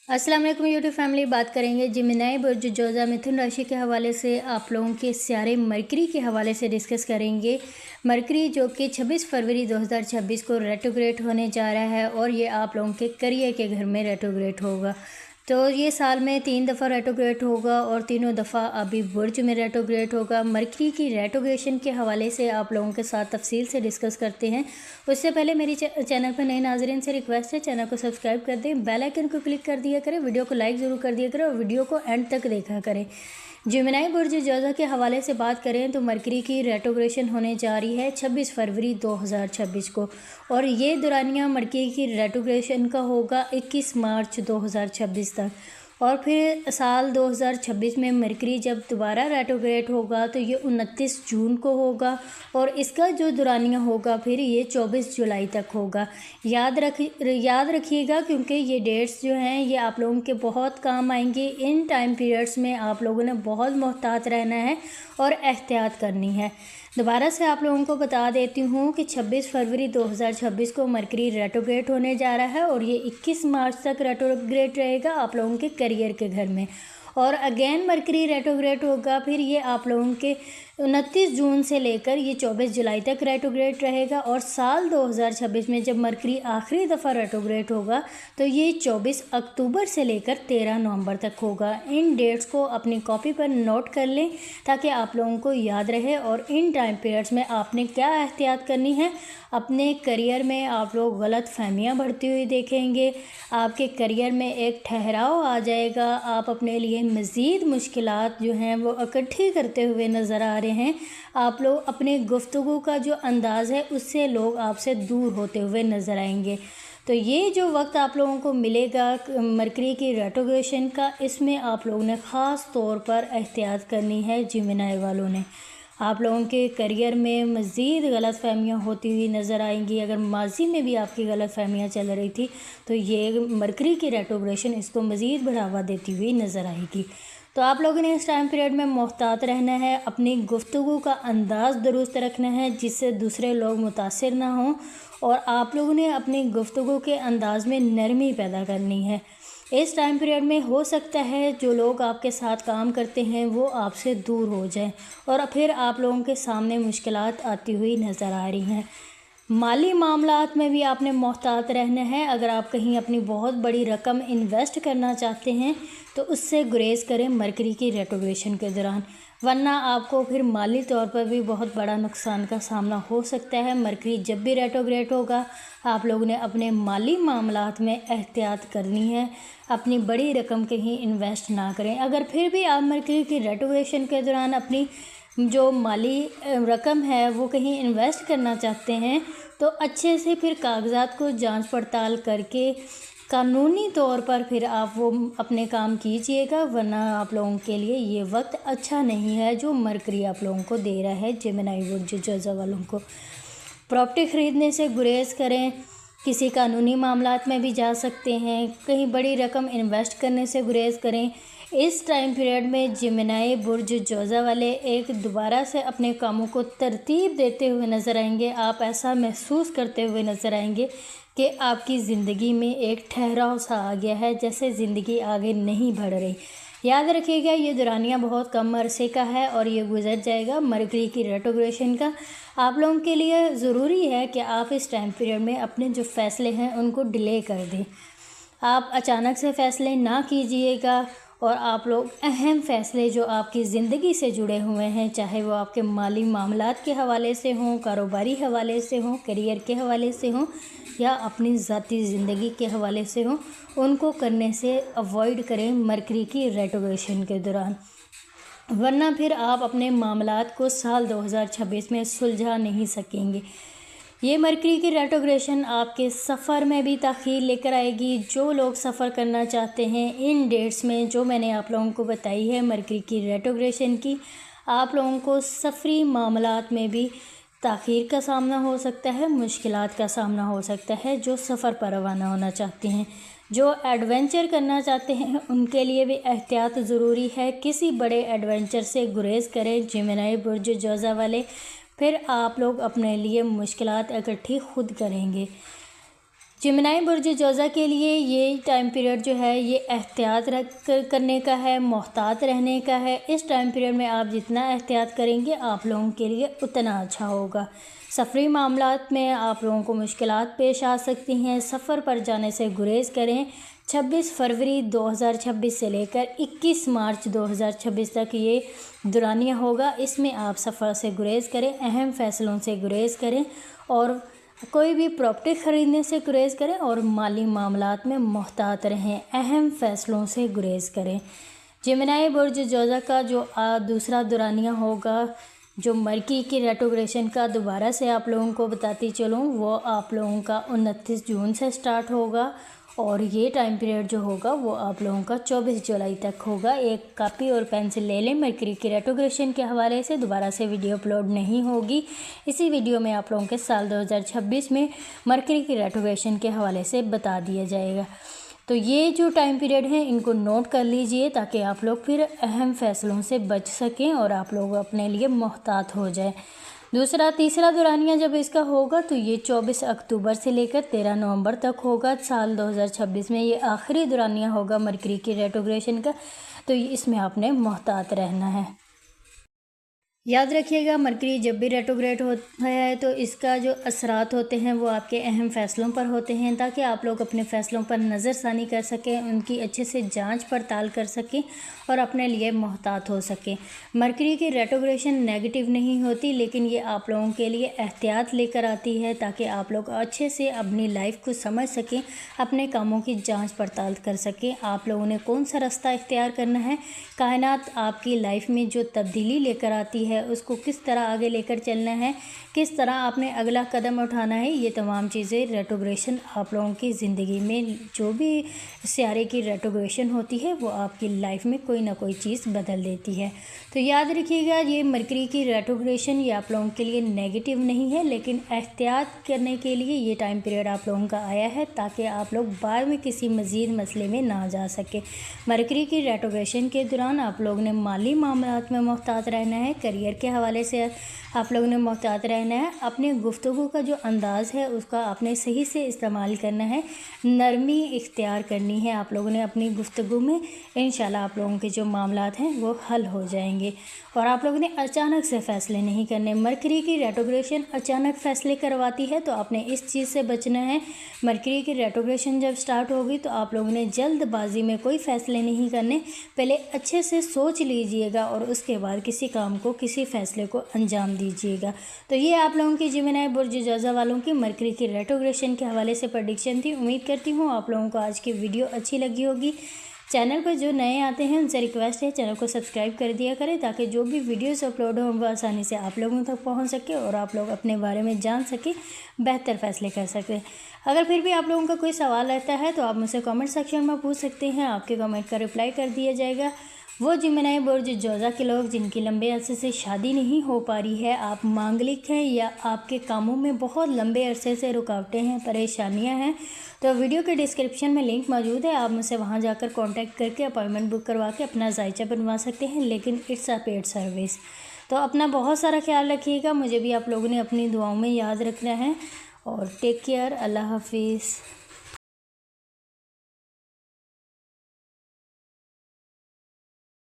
अस्सलाम वालेकुम YouTube family. बात करेंगे जिमिनाई बुर्ज जोज़ा मिथुन राशि के हवाले से आप लोगों के सियारे मरकरी के हवाले से डिस्कस करेंगे। मरकरी जो कि 26 फरवरी 2026 को रेट्रोग्रेड होने जा रहा है और ये आप लोगों के करियर के घर में रेट्रोग्रेड होगा। तो ये साल में 3 दफ़ा रेट्रोग्रेड होगा और तीनों दफ़ा अभी बुर्ज में रेट्रोग्रेड होगा। मरकरी की रेट्रोग्रेशन के हवाले से आप लोगों के साथ तफसील से डिस्कस करते हैं। उससे पहले मेरी चैनल पर नए नाज़रीन से रिक्वेस्ट है, चैनल को सब्सक्राइब कर दें, बेल आइकन को क्लिक कर दिया करें, वीडियो को लाइक ज़रूर कर दिया करें और वीडियो को एंड तक देखा करें। जिमिनाई बुर्ज जोज़ा के हवाले से बात करें तो मरकरी की रेट्रोग्रेशन होने जा रही है 26 फरवरी 2026 को और ये दौरानिया मरकरी की रेट्रोग्रेशन का होगा 21 मार्च 2026 तक। और फिर साल 2026 में मरकरी जब दोबारा रेट्रोग्रेड होगा तो ये 29 जून को होगा और इसका जो दौरानिया होगा फिर ये 24 जुलाई तक होगा। याद रखिएगा क्योंकि ये डेट्स जो हैं ये आप लोगों के बहुत काम आएंगी। इन टाइम पीरियड्स में आप लोगों ने बहुत मोहतात रहना है और एहतियात करनी है। दोबारा से आप लोगों को बता देती हूँ कि 26 फरवरी 2026 को मरकरी रेट्रोग्रेड होने जा रहा है और ये 21 मार्च तक रेट्रोग्रेड रहेगा आप लोगों के करियर के घर में। और अगेन मरकरी रेट्रोग्रेड होगा फिर ये आप लोगों के 29 जून से लेकर ये 24 जुलाई तक रेट्रोग्रेड रहेगा। और साल 2026 में जब मरकरी आखिरी दफ़ा रेट्रोग्रेड होगा तो ये 24 अक्टूबर से लेकर 13 नवंबर तक होगा। इन डेट्स को अपनी कॉपी पर नोट कर लें ताकि आप लोगों को याद रहे और इन टाइम पीरियड्स में आपने क्या एहतियात करनी है। अपने करियर में आप लोग गलत फहमियाँ बढ़ती हुई देखेंगे, आपके करियर में एक ठहराव आ जाएगा, आप अपने लिए मज़ीद मुश्किलात जो हैं वो इकट्ठी करते हुए नज़र आ रहे हैं। आप लोग अपने गुफ्तगू का जो अंदाज़ है उससे लोग आपसे दूर होते हुए नज़र आएंगे। तो ये जो वक्त आप लोगों को मिलेगा मरकरी की रेट्रोग्रेशन का, इसमें आप लोगों ने ख़ास तौर पर एहतियात करनी है। जिमिनाई वालों ने आप लोगों के करियर में मज़ीद गलत फहमियाँ होती हुई नज़र आएंगी। अगर माजी में भी आपकी गलत फहमियाँ चल रही थी तो ये मरकरी की रेट्रोग्रेशन इसको मज़ीद बढ़ावा देती हुई नज़र आएगी। तो आप लोगों ने इस टाइम पीरियड में मोहतात रहना है, अपनी गुफ्तगू का अंदाज़ दुरुस्त रखना है जिससे दूसरे लोग मुतासिर ना हों और आप लोगों ने अपनी गुफ्तगू के अंदाज़ में नरमी पैदा करनी है। इस टाइम पीरियड में हो सकता है जो लोग आपके साथ काम करते हैं वो आपसे दूर हो जाएं और फिर आप लोगों के सामने मुश्किलात आती हुई नज़र आ रही हैं। माली मामलात में भी आपने मोहतात रहना है। अगर आप कहीं अपनी बहुत बड़ी रकम इन्वेस्ट करना चाहते हैं तो उससे गुरेज करें मरकरी की रेट्रोग्रेशन के दौरान, वरना आपको फिर माली तौर पर भी बहुत बड़ा नुकसान का सामना हो सकता है। मरकरी जब भी रेट्रोग्रेड होगा आप लोगों ने अपने माली मामलात में एहतियात करनी है, अपनी बड़ी रकम कहीं इन्वेस्ट ना करें। अगर फिर भी आप मरकरी की रेट्रोग्रेशन के दौरान अपनी जो माली रकम है वो कहीं इन्वेस्ट करना चाहते हैं तो अच्छे से फिर कागज़ात को जांच पड़ताल करके कानूनी तौर पर फिर आप वो अपने काम कीजिएगा, वरना आप लोगों के लिए ये वक्त अच्छा नहीं है जो मरकरी आप लोगों को दे रहा है। जिमिनाई बुर्ज जोज़ा वालों को प्रॉपर्टी ख़रीदने से गुरेज करें, किसी कानूनी मामलात में भी जा सकते हैं, कहीं बड़ी रकम इन्वेस्ट करने से गुरेज करें। इस टाइम पीरियड में जिमिनाई बुर्ज जोज़ा वाले एक दोबारा से अपने कामों को तरतीब देते हुए नज़र आएंगे। आप ऐसा महसूस करते हुए नज़र आएंगे कि आपकी ज़िंदगी में एक ठहराव सा आ गया है, जैसे ज़िंदगी आगे नहीं बढ़ रही। याद रखिएगा ये दौरानिया बहुत कम अरसे का है और ये गुजर जाएगा। मरकरी की रेट्रोग्रेशन का आप लोगों के लिए ज़रूरी है कि आप इस टाइम पीरियड में अपने जो फ़ैसले हैं उनको डिले कर दें। आप अचानक से फ़ैसले ना कीजिएगा और आप लोग अहम फ़ैसले जो आपकी ज़िंदगी से जुड़े हुए हैं, चाहे वो आपके माली मामलात के हवाले से हों, कारोबारी हवाले से हों, करियर के हवाले से हों या अपनी ज़ाती ज़िंदगी के हवाले से हों, उनको करने से अवॉइड करें मरकरी की रेट्रोग्रेशन के दौरान, वरना फिर आप अपने मामलात को साल 2026 में सुलझा नहीं सकेंगे। ये मरकरी की रेट्रोग्रेशन आपके सफ़र में भी ताख़ीर लेकर आएगी। जो लोग सफ़र करना चाहते हैं इन डेट्स में जो मैंने आप लोगों को बताई है मरकरी की रेट्रोग्रेशन की, आप लोगों को सफ़री मामलात में भी ताख़ीर का सामना हो सकता है, मुश्किलात का सामना हो सकता है। जो सफ़र पर रवाना होना चाहते हैं, जो एडवेंचर करना चाहते हैं, उनके लिए भी एहतियात ज़रूरी है। किसी बड़े एडवेंचर से गुरेज करें जिमिनाई बुर्ज जोज़ा वाले, फिर आप लोग अपने लिए मुश्किलात इकट्ठी खुद करेंगे। जिमिनाई बुर्ज जोज़ा के लिए ये टाइम पीरियड जो है ये एहतियात करने का है, मोहतात रहने का है। इस टाइम पीरियड में आप जितना एहतियात करेंगे आप लोगों के लिए उतना अच्छा होगा। सफ़री मामलात में आप लोगों को मुश्किलात पेश आ सकती हैं। सफ़र पर जाने से गुरेज करें। 26 फरवरी 2026 से लेकर 21 मार्च 2026 तक ये दौरानिया होगा। इसमें आप सफ़र से गुरेज करें, अहम फ़ैसलों से गुरेज करें और कोई भी प्रॉपर्टी ख़रीदने से गुरेज करें और माली मामलात में मोहतात रहें। अहम फ़ैसलों से गुरेज करें। जिमिनाई बुर्ज जोज़ा का जो दूसरा दौरानिया होगा, जो मरकरी की रेट्रोग्रेशन का दोबारा से आप लोगों को बताती चलूँ, वो आप लोगों का 29 जून से स्टार्ट होगा और ये टाइम पीरियड जो होगा वो आप लोगों का 24 जुलाई तक होगा। एक कापी और पेंसिल ले लें। मरकरी की रेट्रोग्रेशन के हवाले से दोबारा से वीडियो अपलोड नहीं होगी। इसी वीडियो में आप लोगों के साल 2026 में मरकरी की रेट्रोग्रेशन के हवाले से बता दिया जाएगा। तो ये जो टाइम पीरियड है इनको नोट कर लीजिए ताकि आप लोग फिर अहम फ़ैसलों से बच सकें और आप लोग अपने लिए मोहतात हो जाए। तीसरा दौरानिया जब इसका होगा तो ये 24 अक्टूबर से लेकर 13 नवंबर तक होगा। साल 2026 में ये आखिरी दौरानिया होगा मरकरी की रेट्रोग्रेशन का, तो इसमें आपने मोहतात रहना है। याद रखिएगा, मरकरी जब भी रेट्रोग्रेड होता है तो इसका जो असरात होते हैं वो आपके अहम फ़ैसलों पर होते हैं, ताकि आप लोग अपने फ़ैसलों पर नज़रसानी कर सकें, उनकी अच्छे से जांच पड़ताल कर सकें और अपने लिए मोहतात हो सकें। मरकरी की रेट्रोग्रेशन नेगेटिव नहीं होती, लेकिन ये आप लोगों के लिए एहतियात लेकर आती है ताकि आप लोग अच्छे से अपनी लाइफ को समझ सकें, अपने कामों की जाँच पड़ताल कर सकें। आप लोगों ने कौन सा रास्ता इख्तियार करना है, कायनात आपकी लाइफ में जो तब्दीली लेकर आती है उसको किस तरह आगे लेकर चलना है, किस तरह आपने अगला कदम उठाना है, ये तमाम चीज़ें रेट्रोग्रेशन आप लोगों की ज़िंदगी में जो भी सियारे की रेट्रोग्रेशन होती है वो आपकी लाइफ में कोई ना कोई चीज़ बदल देती है। तो याद रखिएगा, ये मरकरी की रेट्रोग्रेशन ये आप लोगों के लिए नेगेटिव नहीं है, लेकिन एहतियात करने के लिए ये टाइम पीरियड आप लोगों का आया है ताकि आप लोग बाद में किसी मज़ीद मसले में ना जा सके। मरकरी की रेट्रोग्रेशन के दौरान आप लोग ने माली मामलात में मोहतात रहना है, करियर के हवाले से आप लोगों ने मोहतात रहना है। अपने गुफ्तगू का जो अंदाज़ है उसका आपने सही से इस्तेमाल करना है, नरमी इख्तियार करनी है आप लोगों ने अपनी गुफ्तगू में। इंशाल्लाह आप लोगों के जो मामलात हैं वो हल हो जाएंगे और आप लोगों ने अचानक से फ़ैसले नहीं करने। मरकरी की रेट्रोग्रेशन अचानक फ़ैसले करवाती है, तो आपने इस चीज़ से बचना है। मरकरी की रेट्रोग्रेशन जब स्टार्ट होगी तो आप लोगों ने जल्दबाजी में कोई फ़ैसले नहीं करने, पहले अच्छे से सोच लीजिएगा और उसके बाद किसी काम को, किसी फ़ैसले को अंजाम दीजिएगा। तो ये आप लोगों की जिमिनाई बुर्ज जोज़ा वालों की मरकरी की रेट्रोग्रेशन के हवाले से प्रेडिक्शन थी। उम्मीद करती हूँ आप लोगों को आज की वीडियो अच्छी लगी होगी। चैनल पर जो नए आते हैं उनसे रिक्वेस्ट है चैनल को सब्सक्राइब कर दिया करें ताकि जो भी वीडियोस अपलोड हों वो आसानी से आप लोगों तक पहुंच सके और आप लोग अपने बारे में जान सकें, बेहतर फ़ैसले कर सकें। अगर फिर भी आप लोगों का कोई सवाल रहता है तो आप मुझसे कमेंट सेक्शन में पूछ सकते हैं, आपके कमेंट का रिप्लाई कर दिया जाएगा। वो जिमिनाई बुर्ज जोज़ा के लोग जिनकी लंबे अरसे से शादी नहीं हो पा रही है, आप मांगलिक हैं या आपके कामों में बहुत लंबे अरसे से रुकावटें हैं, परेशानियां हैं, तो वीडियो के डिस्क्रिप्शन में लिंक मौजूद है। आप मुझसे वहां जाकर कांटेक्ट करके अपॉइंटमेंट बुक करवा के अपना जायचा बनवा सकते हैं, लेकिन इट्स अ पेड सर्विस। तो अपना बहुत सारा ख्याल रखिएगा, मुझे भी आप लोगों ने अपनी दुआओं में याद रखना है और टेक केयर। अल्लाह हाफिज़।